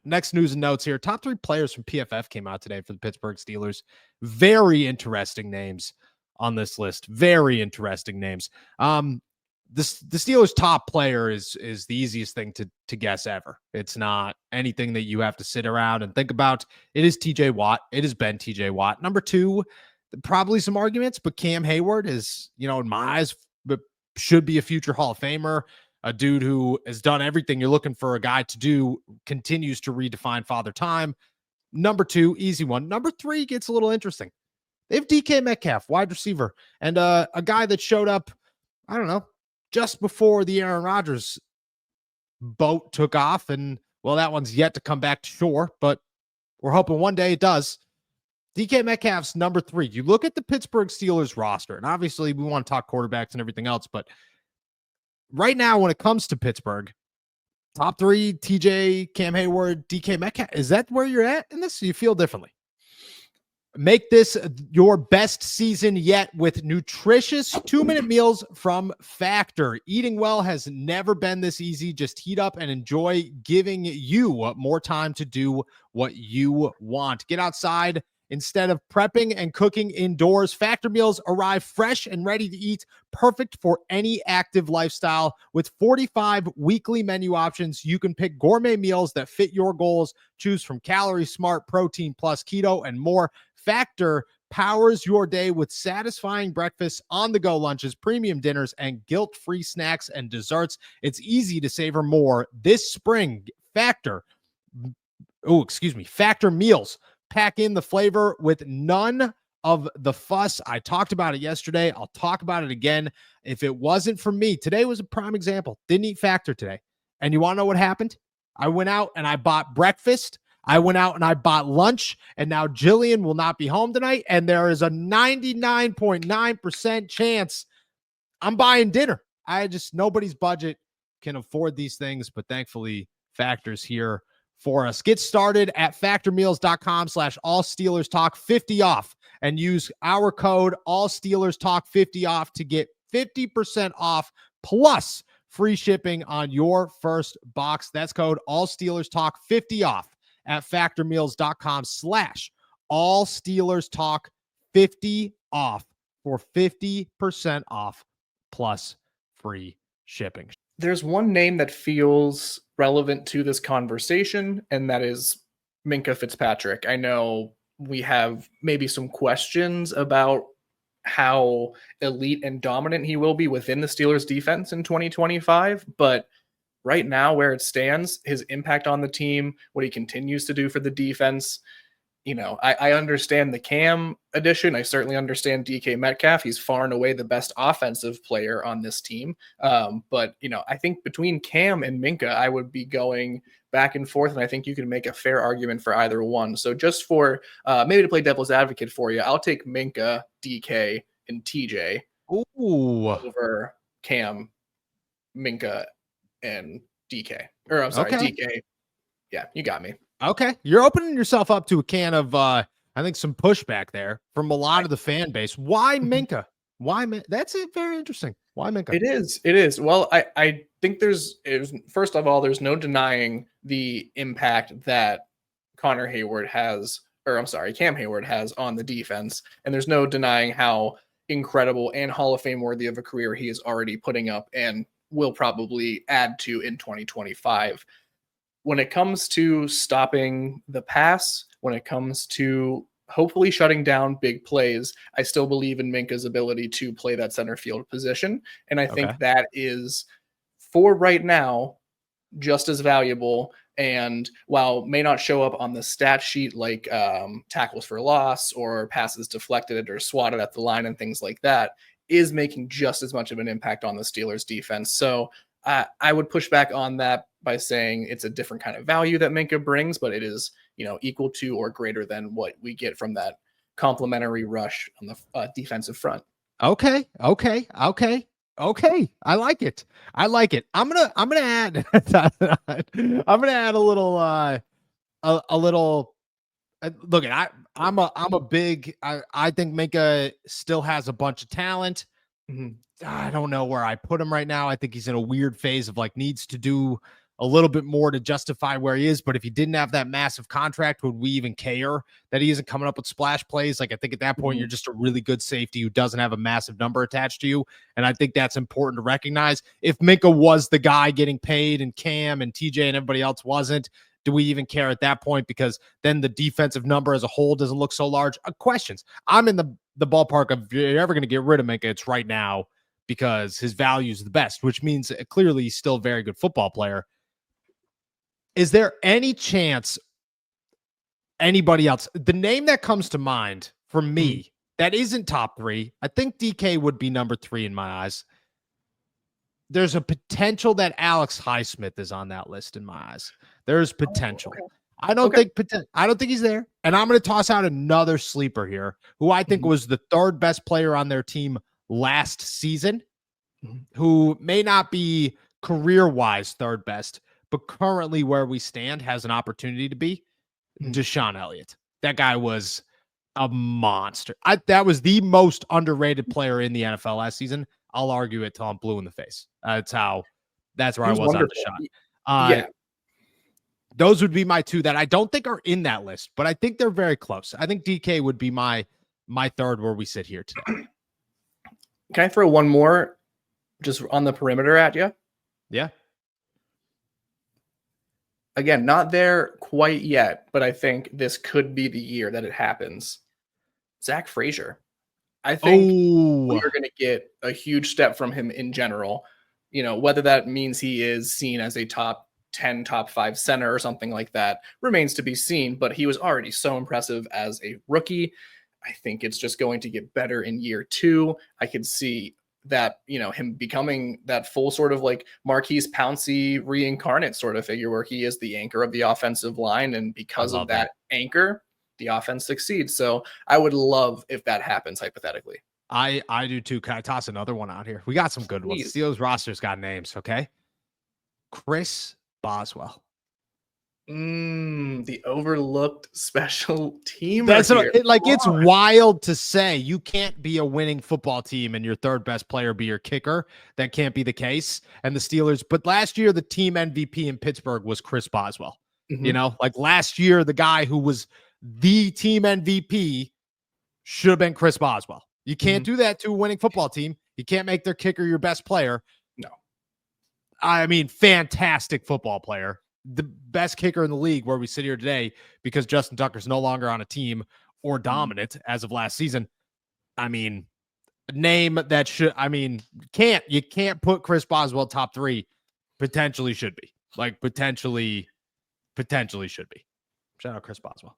Next news and notes here. Top 3 players from PFF came out today for the Pittsburgh Steelers. Very interesting names on this list. Very interesting names. The Steelers' top player is the easiest thing to guess ever. It's not anything that you have to sit around and think about. It is TJ Watt. It has been TJ Watt. Number 2, probably some arguments, but Cam Hayward is, in my eyes, but should be a future Hall of Famer. A dude who has done everything you're looking for a guy to do, continues to redefine father time. Number 2, easy one. Number 3 gets a little interesting. They have DK Metcalf, wide receiver, and a guy that showed up, I don't know, just before the Aaron Rodgers boat took off. And, well, that one's yet to come back to shore, but we're hoping one day it does. DK Metcalf's number 3. You look at the Pittsburgh Steelers roster, and obviously we want to talk quarterbacks and everything else, but right now when it comes to Pittsburgh, top 3, TJ, Cam Hayward, DK Metcalf, is that where you're at in this? You feel differently? Make this your best season yet with nutritious 2-minute meals from Factor. Eating well has never been this easy. Just heat up and enjoy, giving you more time to do what you want. Get outside instead of prepping and cooking indoors. Factor meals arrive fresh and ready to eat, perfect for any active lifestyle. With 45 weekly menu options, you can pick gourmet meals that fit your goals. Choose from Calorie Smart, Protein Plus, Keto, and more. Factor powers your day with satisfying breakfasts, on-the-go lunches, premium dinners, and guilt-free snacks and desserts. It's easy to savor more this spring. Factor meals. Pack in the flavor with none of the fuss. I talked about it yesterday. I'll talk about it again. If it wasn't for me, today was a prime example. Didn't eat Factor today. And you want to know what happened? I went out and I bought breakfast. I went out and I bought lunch, and now Jillian will not be home tonight, and there is a 99.9% chance I'm buying dinner. Nobody's budget can afford these things, but thankfully Factor's here for us. Get started at factormeals.com/allsteelerstalk 50 off and use our code allsteelerstalk 50 off to get 50% off plus free shipping on your first box. That's code allsteelerstalk 50 off at factormeals.com/allsteelerstalk 50 off for 50% off plus free shipping. There's one name that feels relevant to this conversation, and that is Minka Fitzpatrick. I know we have maybe some questions about how elite and dominant he will be within the Steelers defense in 2025, but right now where it stands, his impact on the team, what he continues to do for the defense, I understand the Cam addition. I certainly understand DK Metcalf. He's far and away the best offensive player on this team. But I think between Cam and Minka, I would be going back and forth, and I think you can make a fair argument for either one. So just for maybe to play devil's advocate for you, I'll take Minka, DK, and TJ over Cam, Minka, and DK. Or I'm sorry, okay. DK. Yeah, you got me. Okay. You're opening yourself up to a can of, I think, some pushback there from a lot of the fan base. Why Minka? Why? That's it. Very interesting. Why Minka? It is. Well, I think first of all, there's no denying the impact that Cam Hayward has on the defense. And there's no denying how incredible and Hall of Fame worthy of a career he is already putting up and will probably add to in 2025. When it comes to stopping the pass, when it comes to hopefully shutting down big plays, I still believe in Minka's ability to play that center field position. And I think that is, for right now, just as valuable. And while may not show up on the stat sheet like tackles for loss or passes deflected or swatted at the line and things like that, is making just as much of an impact on the Steelers defense. So I would push back on that by saying it's a different kind of value that Minka brings, but it is, equal to or greater than what we get from that complimentary rush on the defensive front. Okay. I like it. I'm gonna add. I'm gonna add a little. Look, I'm a big. I think Minka still has a bunch of talent. Mm-hmm. I don't know where I put him right now. I think he's in a weird phase of needs to do a little bit more to justify where he is. But if he didn't have that massive contract, would we even care that he isn't coming up with splash plays? Like, I think at that point, you're just a really good safety who doesn't have a massive number attached to you. And I think that's important to recognize. If Minka was the guy getting paid and Cam and TJ and everybody else wasn't, do we even care at that point? Because then the defensive number as a whole doesn't look so large. Questions. I'm in the ballpark of, if you're ever going to get rid of Minka, it's right now, because his value is the best, which means clearly he's still a very good football player. Is there any chance anybody else? The name that comes to mind for me that isn't top 3, I think DK would be number 3 in my eyes. There's a potential that Alex Highsmith is on that list in my eyes. There's potential. Okay. I don't think he's there. And I'm going to toss out another sleeper here, who I think was the 3rd best player on their team last season, who may not be career-wise 3rd best, but currently where we stand has an opportunity to be. Deshaun Elliott. That guy was a monster. That was the most underrated player in the NFL last season. I'll argue it till I'm blue in the face. That's where I was on Deshaun. Those would be my 2 that I don't think are in that list, but I think they're very close. I think DK would be my 3rd where we sit here today. Can I throw one more just on the perimeter at you? Yeah. Again, not there quite yet, but I think this could be the year that it happens. Zach Frazier. I think we are going to get a huge step from him in general. Whether that means he is seen as a top 10, top 5 center or something like that remains to be seen, but he was already so impressive as a rookie. I think it's just going to get better in year 2. I could see that, him becoming that full sort of like Marquise Pouncey reincarnate sort of figure where he is the anchor of the offensive line. And because of that anchor, the offense succeeds. So I would love if that happens hypothetically. I do too. Can I toss another one out here? We got some good ones. Steelers roster's got names. Okay. Chris Boswell. The overlooked special team. It's wild to say you can't be a winning football team and your 3rd best player be your kicker. That can't be the case. And the Steelers, but last year the team MVP in Pittsburgh was Chris Boswell. Last year, the guy who was the team MVP should have been Chris Boswell. You can't do that to a winning football team. You can't make their kicker your best player. No. I mean, fantastic football player. The best kicker in the league where we sit here today, because Justin Tucker's no longer on a team or dominant as of last season. I mean, name that should, you can't put Chris Boswell top 3. Potentially should be. Potentially should be. Shout out Chris Boswell.